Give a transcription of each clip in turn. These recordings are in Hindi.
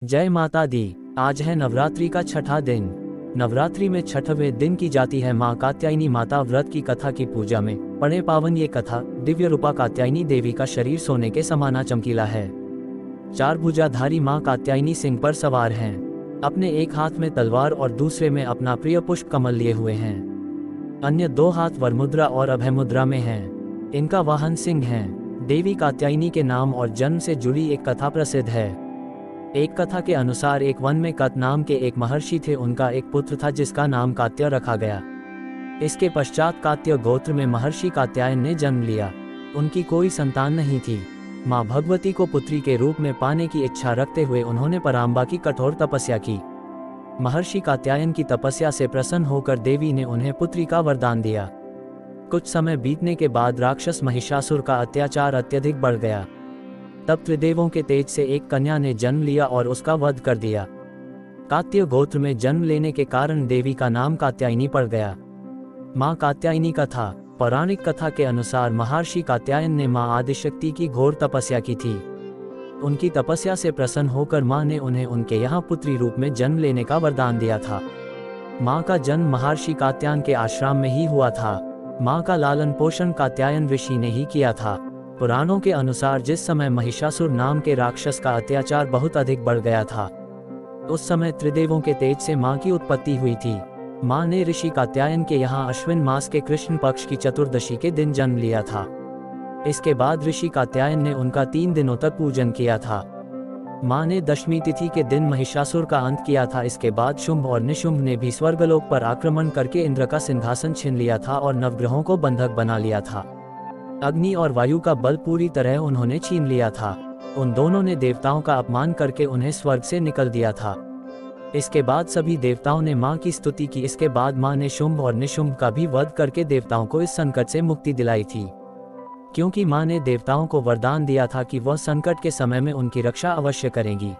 जय माता दी। आज है नवरात्रि का छठा दिन। नवरात्रि में छठवें दिन की जाती है माँ कात्यायनी माता व्रत की कथा की पूजा में। पढ़े पावन ये कथा दिव्य रूपा कात्यायनी देवी का शरीर सोने के समाना चमकीला है। चार भुजाधारी माँ कात्यायनी सिंह पर सवार हैं। अपने एक हाथ में तलवार और दूसरे में अपना प्रिय पुष्प कमल लिए हुए हैं। अन्य दो हाथ वरमुद्रा और अभय मुद्रा में हैं। इनका वाहन सिंह है। देवी कात्यायनी के नाम और जन्म से जुड़ी एक कथा प्रसिद्ध है। एक कथा के अनुसार एक वन में कत नाम के एक महर्षि थे। उनका एक पुत्र था जिसका नाम कात्य रखा गया। इसके पश्चात कात्य गोत्र में महर्षि कात्यायन ने जन्म लिया। उनकी कोई संतान नहीं थी। माँ भगवती को पुत्री के रूप में पाने की इच्छा रखते हुए उन्होंने पराम्बा की कठोर तपस्या की। महर्षि कात्यायन की तपस्या से प्रसन्न होकर देवी ने उन्हें पुत्री का वरदान दिया। कुछ समय बीतने के बाद राक्षस महिषासुर का अत्याचार अत्यधिक बढ़ गया। तब त्रिदेवों के तेज से एक कन्या ने जन्म लिया और उसका वध कर दिया। कात्य गोत्र में जन्म लेने के कारण देवी का नाम कात्यायनी पड़ गया। माँ कात्यायनी कथा। पौराणिक कथा के अनुसार महर्षि कात्यायन ने माँ आदिशक्ति की घोर तपस्या की थी। उनकी तपस्या से प्रसन्न होकर माँ ने उन्हें उनके यहाँ पुत्री रूप में जन्म लेने का वरदान दिया था। माँ का जन्म महर्षि कात्यायन के आश्रम में ही हुआ था। माँ का लालन पोषण कात्यायन ऋषि ने ही किया था। पुराणों के अनुसार जिस समय महिषासुर नाम के राक्षस का अत्याचार बहुत अधिक बढ़ गया था, उस समय त्रिदेवों के तेज से माँ की उत्पत्ति हुई थी। माँ ने ऋषि कात्यायन के यहाँ अश्विन मास के कृष्ण पक्ष की चतुर्दशी के दिन जन्म लिया था। इसके बाद ऋषि कात्यायन ने उनका 3 दिनों तक पूजन किया था। माँ ने दशमी तिथि के दिन महिषासुर का अंत किया था। इसके बाद शुंभ और निशुंभ ने भी स्वर्गलोक पर आक्रमण करके इंद्र का सिंहासन छीन लिया था और नवग्रहों को बंधक बना लिया था। अग्नि और वायु का बल पूरी तरह उन्होंने छीन लिया था। उन दोनों ने देवताओं का अपमान करके उन्हें स्वर्ग से निकल दिया था। इसके बाद सभी देवताओं ने माँ की स्तुति की। इसके बाद माँ ने शुंभ और निशुंभ का भी वध करके देवताओं को इस संकट से मुक्ति दिलाई थी, क्योंकि माँ ने देवताओं को वरदान दिया था कि वह संकट के समय में उनकी रक्षा अवश्य करेंगी।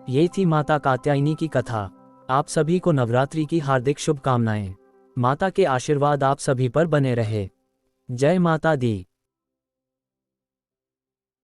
ये थी माता कात्यायनी की कथा। आप सभी को नवरात्रि की हार्दिक शुभकामनाएं। माता के आशीर्वाद आप सभी पर बने रहे। जय माता दी।